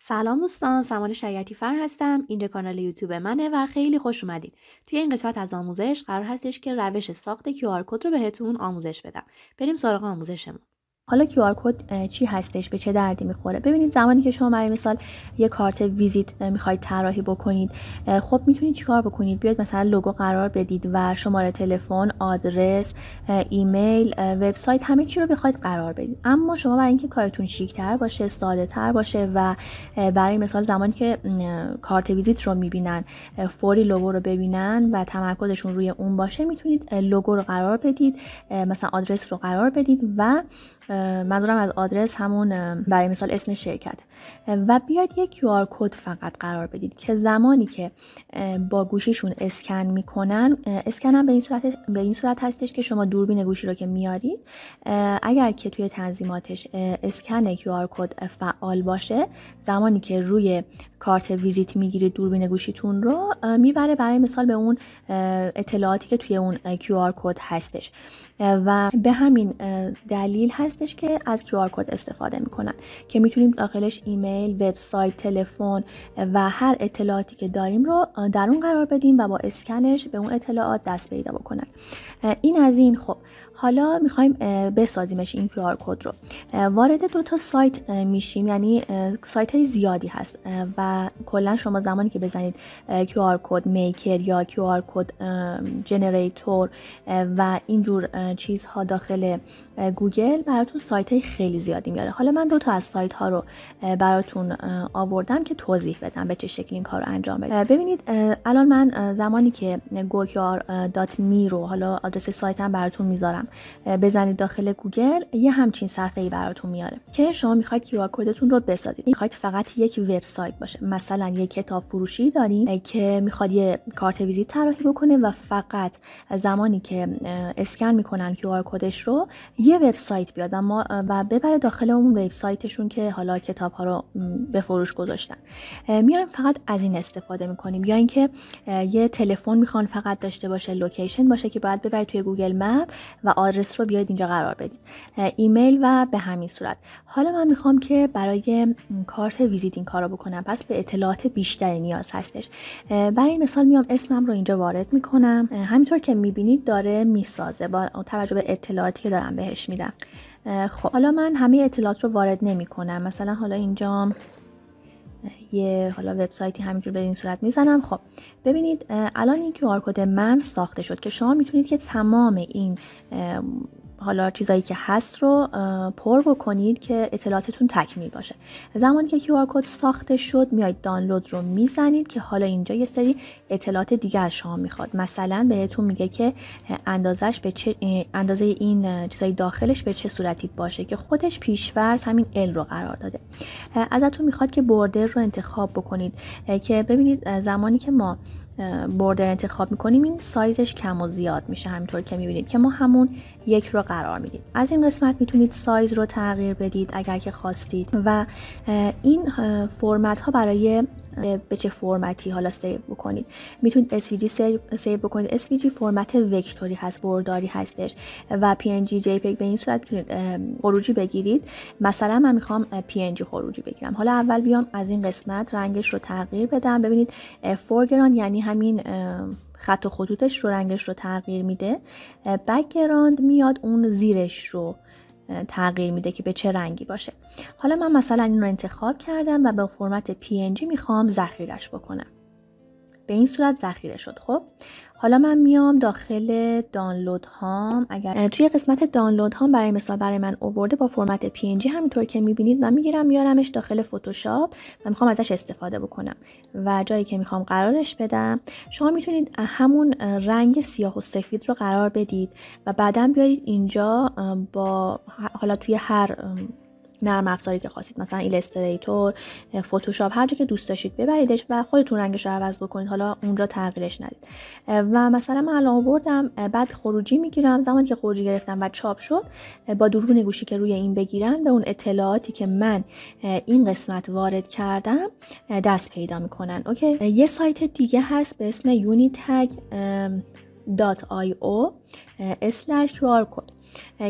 سلام دوستان، سمان شریعتی فر هستم. اینجا کانال یوتیوب منه و خیلی خوش اومدین. توی این قسمت از آموزش قرار هستش که روش ساخت QR کد رو بهتون آموزش بدم. بریم سراغ آموزشمون. حالا QR کد چی هستش، به چه دردی میخوره؟ ببینید زمانی که شما برای مثال یه کارت ویزیت میخواید طراحی بکنید، خب میتونید چیکار بکنید؟ بیاید مثلا لوگو قرار بدید و شماره تلفن، آدرس، ایمیل، وبسایت، همه چی رو بخواید قرار بدید. اما شما برای اینکه کارتون شیک‌تر باشه، ساده‌تر باشه و برای مثال زمانی که کارت ویزیت رو میبینن فوری لوگو رو ببینن و تمرکزشون روی اون باشه، میتونید لوگو رو قرار بدید، مثلا آدرس رو قرار بدید و منظورم از آدرس همون برای مثال اسم شرکت و بیاید یک QR کد فقط قرار بدید که زمانی که با گوشیشون اسکن میکنن، اسکن هم به این صورت هستش که شما دوربین گوشی رو که میارید، اگر که توی تنظیماتش اسکن QR کد فعال باشه، زمانی که روی کارت ویزیت میگیرید دوربین گوشیتون رو میبره برای مثال به اون اطلاعاتی که توی اون QR کد هستش و به همین دلیل هستش که از QR کد استفاده میکنن که میتونیم داخلش ایمیل، وبسایت، تلفن و هر اطلاعاتی که داریم رو در اون قرار بدیم و با اسکنش به اون اطلاعات دست پیدا بکنن. این از این. خب حالا میخوایم بسازیمش این QR کد رو. وارد 2 تا سایت میشیم، یعنی سایت های زیادی هست و کلا شما زمانی که بزنید QR کد میکر یا QR کد جنریتور و اینجور چیزها داخل گوگل، براتون سایت های خیلی زیادی میاره. حالا من 2 تا از سایت ها رو براتون آوردم که توضیح بدم به چه شکلی این کار رو انجام بدید. ببینید الان من زمانی که goqr.me رو، حالا آدرس سایتم براتون میذارم، بزنید داخل گوگل، یه همچین صفحه‌ای براتون میاره که شما میخواید QR کدتون رو بسازید. میخواید فقط یک وبسایت باشه، مثلا یک کتاب فروشی دارین که میخواد یه کارت ویزیت طراحی بکنه و فقط زمانی که اسکن میکنن QR کدش رو یه وبسایت بیاد و ببره داخل اون وبسایتشون که حالا کتاب ها رو به فروش گذاشتن. میایم فقط از این استفاده میکنیم، یا اینکه یه تلفن میخوان فقط داشته باشه، لوکیشن باشه که باید ببرید توی گوگل مپ و آدرس رو بیاید اینجا قرار بدید، ایمیل و به همین صورت. حالا من میخوام که برای کارت ویزیت این کارو بکنم، پس به اطلاعات بیشتری نیاز هستش. برای این مثال میام اسمم رو اینجا وارد میکنم، همینطور که میبینید داره میسازه با توجه به اطلاعاتی که دارم بهش میدم. خب حالا من همه اطلاعات رو وارد نمی کنم، مثلا حالا اینجا یه حالا وبسایتی همینجور به این صورت میزنم. خب ببینید الان این QR کد من ساخته شد که شما میتونید که تمام این حالا چیزایی که هست رو پر بکنید که اطلاعاتتون تکمیل باشه. زمانی که QR کد ساخته شد میایید دانلود رو میزنید که حالا اینجا یه سری اطلاعات دیگه از شما میخواد. مثلا بهتون میگه که اندازش به چه اندازه این چیزای داخلش به چه صورتی باشه که خودش پیش‌فرض همین L رو قرار داده. ازتون میخواد که بوردر رو انتخاب بکنید که ببینید زمانی که ما بوردر انتخاب میکنیم این سایزش کم و زیاد میشه، همینطور که میبینید که ما همون 1 رو قرار میدیم. از این قسمت میتونید سایز رو تغییر بدید اگر که خواستید و این فرمت ها برای به چه فرمتی حالا سیو بکنید. میتونید SVG سیو بکنید. SVG فرمت وکتوری هست، برداری هستش و PNG JPEG به این صورت میتونید خروجی بگیرید. مثلا من میخوام PNG خروجی بگیرم. حالا اول بیام از این قسمت رنگش رو تغییر بدم. ببینید فورگراند یعنی همین خط و خطوطش رو رنگش رو تغییر میده. بک‌گراند میاد اون زیرش رو تغییر میده که به چه رنگی باشه. حالا من مثلا این رو انتخاب کردم و به فرمت PNG میخوام ذخیرش بکنم. به این صورت ذخیره شد. خب حالا من میام داخل دانلود هام. اگر توی قسمت دانلود هام برای مثال برای من آورده با فرمت PNG همینطور که میبینید، من میگیرم میارمش داخل فتوشاپ و میخوام ازش استفاده بکنم و جایی که میخوام قرارش بدم، شما میتونید همون رنگ سیاه و سفید رو قرار بدید و بعداً بیارید اینجا با حالا توی هر نرم افزاری که خواستید، مثلا ایلستریتور، فتوشاپ، هر جا که دوست داشتید ببریدش و خودتون رنگش رو عوض بکنید، حالا اونجا تغییرش ندید. و مثلا من الان آوردم، بعد خروجی میگیرم. زمانی که خروجی گرفتم و چاپ شد، با دوربین گوشی که روی این بگیرن به اون اطلاعاتی که من این قسمت وارد کردم دست پیدا میکنن. اوکی. یه سایت دیگه هست به اسم unitag.io/QR code.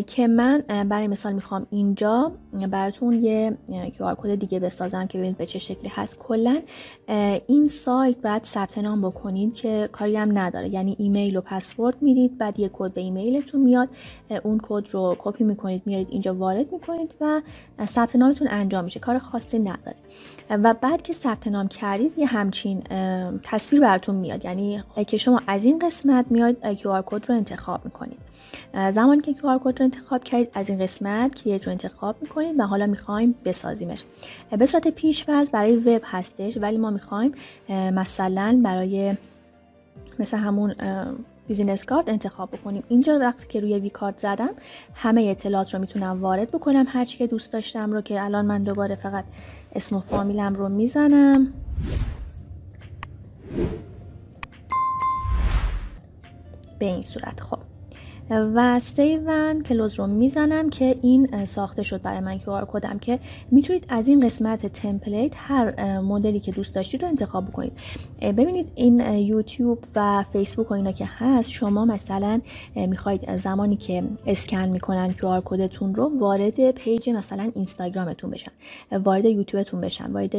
که من برای مثال میخوام اینجا براتون یه QR کد دیگه بسازم که ببینید به چه شکلی هست. کلا این سایت بعد ثبت نام بکنید که کاری هم نداره، یعنی ایمیل و پسورد میدید، بعد یه کد به ایمیلتون میاد، اون کد رو کپی میکنید میارید اینجا وارد میکنید و ثبت نامتون انجام میشه، کار خاصی نداره. و بعد که ثبت نام کردید یه همچین تصویر براتون میاد، یعنی که شما از این قسمت میاد QR کد رو انتخاب میکنید. زمانی که QR کد رو انتخاب کردید از این قسمت کریت رو انتخاب میکنید و حالا میخوایم بسازیمش. به صورت پیش‌فرض برای وب هستش، ولی ما میخوایم مثلا برای مثل همون بیزینس کارت انتخاب بکنیم. اینجا وقتی که روی وی کارت زدم همه اطلاعات رو میتونم وارد بکنم، هر چی که دوست داشتم رو، که الان من دوباره فقط اسم و فامیلم رو میزنم به این صورت. خب و سیو کلوز رو میزنم که این ساخته شد برای من QR کدم، که میتونید از این قسمت تمپلیت هر مدلی که دوست داشتید رو انتخاب بکنید. ببینید این یوتیوب و فیسبوک و اینا که هست، شما مثلا میخواید زمانی که اسکن میکنن QR کدتون رو وارد پیج مثلا اینستاگرامتون بشن، وارد یوتیوبتون بشن، وارد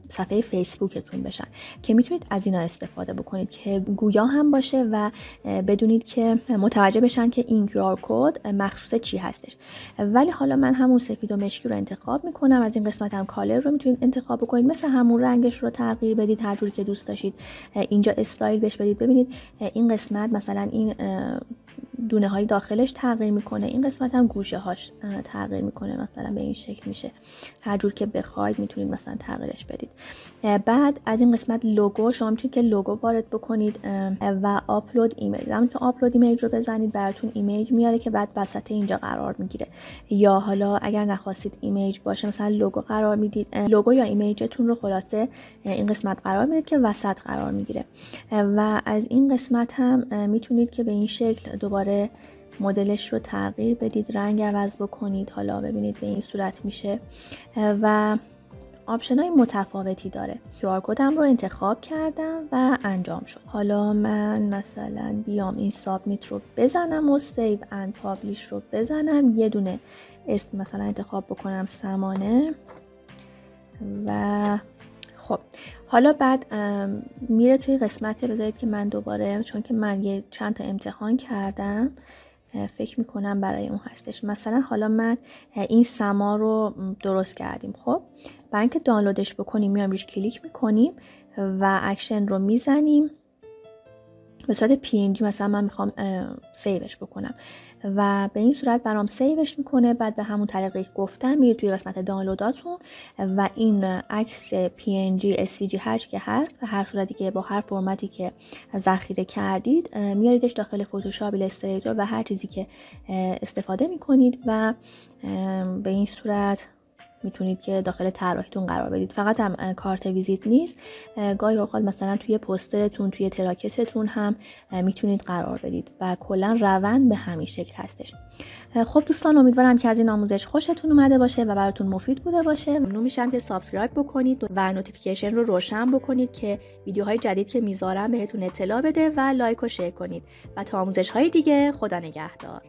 صفحه فیسبوکتون بشن، که میتونید از اینا استفاده بکنید که گویا هم باشه و بدونید که متوجه بشن که این QR کد مخصوص چی هستش. ولی حالا من همون سفید و مشکی رو انتخاب میکنم. از این قسمت هم کالر رو میتونید انتخاب بکنید، مثل همون رنگش رو تغییر بدید هر جوری که دوست داشتید، اینجا استایل بهش بدید. ببینید این قسمت مثلا این دونه های داخلش تغییر میکنه، این قسمت هم گوشه هاش تغییر میکنه، مثلا به این شکل میشه. هر جور که بخواید میتونید مثلا تغییرش بدید. بعد از این قسمت لوگو، شما میتونید که لوگو وارد بکنید و آپلود ایمیج. زمانی که آپلود ایمیج رو بزنید براتون ایمیج میاره که بعد وسط اینجا قرار میگیره، یا حالا اگر نخواستید ایمیج باشه مثلا لوگو قرار میدید، لوگو یا ایمیجتون رو خلاصه این قسمت قرار میدید که وسط قرار میگیره. و از این قسمت هم میتونید که به این شکل دوباره مدلش رو تغییر بدید، رنگ عوض بکنید. حالا ببینید به این صورت میشه و آپشن های متفاوتی داره. QR کدم رو انتخاب کردم و انجام شد. حالا من مثلا بیام این سابمیت رو بزنم و سیو اند پابلیش رو بزنم، یه دونه اسم مثلا انتخاب بکنم سمانه و خب حالا بعد میره توی قسمت، بذارید که من دوباره، چون که من یه چند تا امتحان کردم فکر میکنم برای اون هستش. مثلا حالا من این سما رو درست کردیم. خب برای اینکه دانلودش بکنیم میام روش کلیک میکنیم و اکشن رو میزنیم به صورت PNG. مثلا من میخوام سیوش بکنم و به این صورت برام سیوش میکنه. بعد به همون طریقی که گفتم میرید توی قسمت دانلوداتون و این عکس PNG SVG هر چی که هست و هر صورتی که با هر فرمتی که ذخیره کردید میاریدش داخل فتوشاپ، ایلاستریتور و هر چیزی که استفاده میکنید و به این صورت میتونید که داخل طراحیتون قرار بدید. فقط هم کارت ویزیت نیست، گاهی اوقات مثلا توی پوسترتون، توی تراکتتون هم میتونید قرار بدید و کلا روند به همین شکل هستش. خب دوستان، امیدوارم که از این آموزش خوشتون اومده باشه و براتون مفید بوده باشه. ممنون میشم که سابسکرایب بکنید و نوتیفیکیشن رو روشن بکنید که ویدیوهای جدید که میذارم بهتون اطلاع بده و لایک و شیر کنید. و تا آموزش های دیگه، خدا نگهدار.